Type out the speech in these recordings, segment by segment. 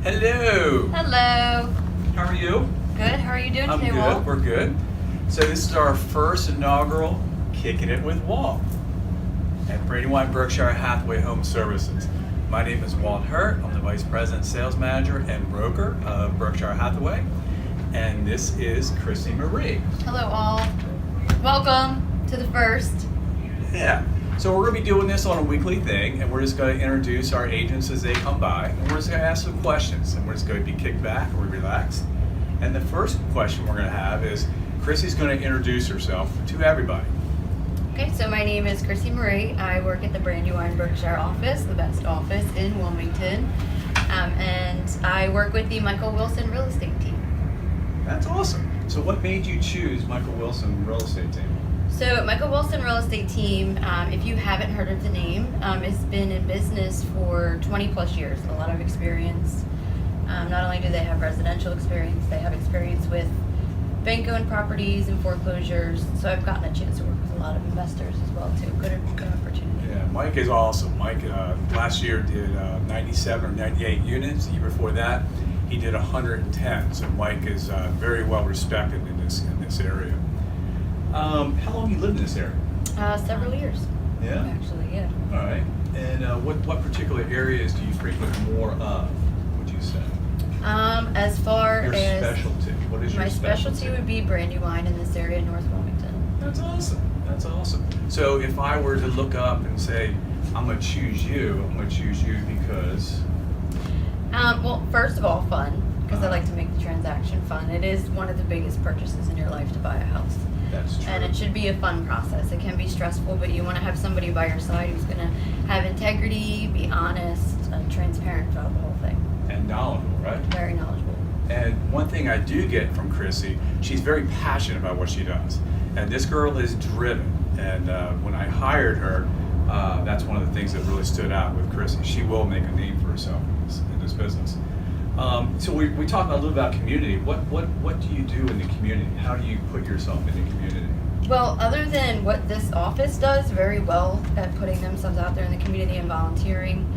Hello. Hello. How are you? Good. How are you doing I'm today, good. Walt? We're good. So this is our first inaugural Kickin' It with Walt at Brandywine Berkshire Hathaway Home Services. My name is Walt Hurt. I'm the Vice President, Sales Manager, and Broker of Berkshire Hathaway. And this is Krissy Marie. Hello, all. Welcome to the first. Yeah. So we're going to be doing this on a weekly thing, and we're just going to introduce our agents as they come by, and we're just going to ask some questions, and we're just going to be kicked back, we're relaxed. And the first question we're going to have is, Krissy's going to introduce herself to everybody. Okay, so my name is Krissy Marie. I work at the Brandywine Berkshire office, the best office in Wilmington, and I work with the Michael Wilson real estate team. That's awesome. So what made you choose Michael Wilson Real Estate Team? So Michael Wilson real estate team, if you haven't heard of the name, has been in business for 20 plus years, a lot of experience. Not only do they have residential experience, they have experience with bank-owned properties and foreclosures. So I've gotten a chance to work with a lot of investors as well too. Good opportunity. Yeah, Mike is awesome. Mike last year did 97 or 98 units. The year before that, he did 110. So Mike is very well respected in this area. How long have you lived in this area? Several years. Yeah. Actually, yeah. All right. And what particular areas do you frequent more of? Would you say? As far Your as specialty. What is your my specialty would be Brandywine in this area, North Wilmington. That's awesome. That's awesome. So if I were to look up and say, I'm going to choose you because. Well, first of all, fun, because I like to make the transaction fun. It is one of the biggest purchases in your life to buy a house. That's true. And it should be a fun process. It can be stressful, but you want to have somebody by your side who's going to have integrity, be honest, and transparent throughout the whole thing. And knowledgeable, right? Very knowledgeable. And one thing I do get from Krissy, she's very passionate about what she does. And this girl is driven. And when I hired her, that's one of the things that really stood out with Krissy. She will make a name for herself in this business. So we talked a little about community. What do you do in the community? How do you put yourself in the community? Well, other than what this office does very well at putting themselves out there in the community and volunteering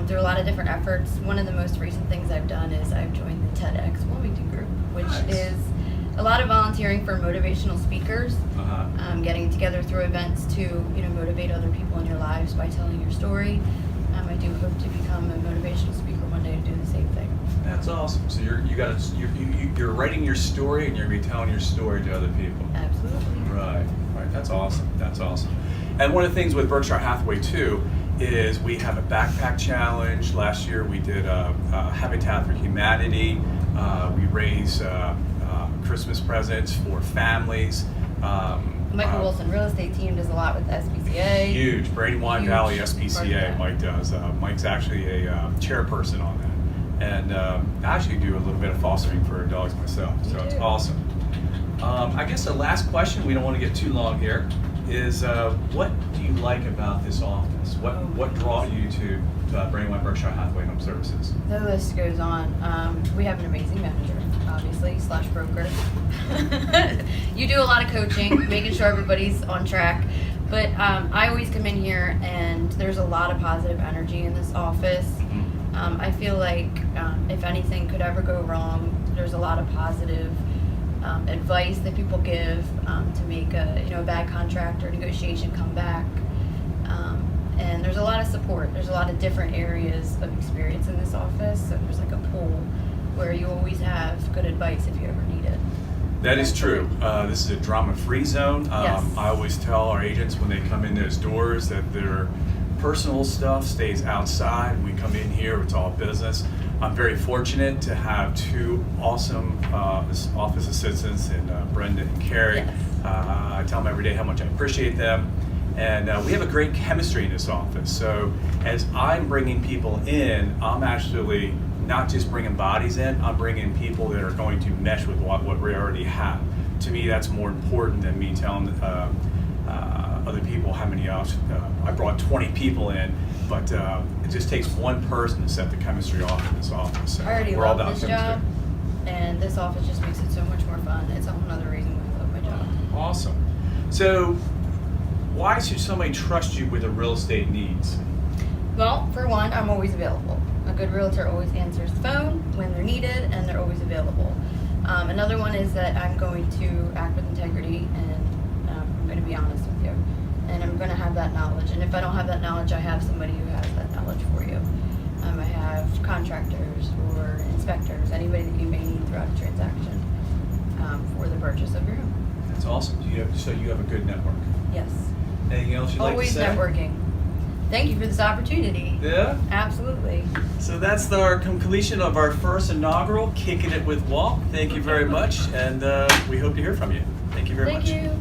through a lot of different efforts, one of the most recent things I've done is I've joined the TEDx Wilmington group, which is a lot of volunteering for motivational speakers, getting together through events to motivate other people in your lives by telling your story. I do hope to become a motivational speaker one day to do the same thing. That's awesome. So you're writing your story and you're gonna be telling your story to other people. Absolutely. Right. That's awesome. That's awesome. And one of the things with Berkshire Hathaway too is we have a backpack challenge. Last year we did Habitat for Humanity. We raise Christmas presents for families. Michael Wilson real estate team does a lot with the SPCA. Huge. Brandywine Valley SPCA, Mike does. Mike's actually a chairperson on that. And I actually do a little bit of fostering for dogs myself, so it's awesome. I guess the last question, we don't want to get too long here, is what do you like about this office? What draws you to Brandywine Berkshire Hathaway Home Services? The list goes on. We have an amazing manager, obviously, / broker. You do a lot of coaching, making sure everybody's on track. But I always come in here and there's a lot of positive energy in this office. I feel like if anything could ever go wrong, there's a lot of positive advice that people give to make a bad contract or negotiation come back. And there's a lot of support. There's a lot of different areas of experience in this office. So there's like a pool where you always have good advice if you ever need it. That is true. This is a drama-free zone. Yes. I always tell our agents when they come in those doors that their personal stuff stays outside. We come in here, it's all business. I'm very fortunate to have two awesome office assistants in Brenda and Carrie. Yes. I tell them every day how much I appreciate them. And we have a great chemistry in this office. So as I'm bringing people in, I'm actually not just bringing bodies in, I'm bringing people that are going to mesh with what we already have. To me, that's more important than me telling other people how many else. I brought 20 people in, but it just takes one person to set the chemistry off in this office. So I already we're all love about this chemistry. job, and this office just makes it so much more fun. It's another reason why I love my job. Awesome. So why should somebody trust you with their real estate needs? Well, for one, I'm always available. A good realtor always answers the phone when they're needed, and they're always available. Another one is that I'm going to act with integrity, and I'm going to be honest with you. And I'm going to have that knowledge. And if I don't have that knowledge, I have somebody who has that knowledge for you. I have contractors or inspectors, anybody that you may need throughout a transaction for the purchase of your home. That's awesome. So you have a good network. Yes. Anything else you'd like to Always say? networking. Thank you for this opportunity. Yeah. Absolutely. So that's our completion of our first inaugural Kicking It with Walt. Thank you very much, and we hope to hear from you. Thank you very much. Thank you.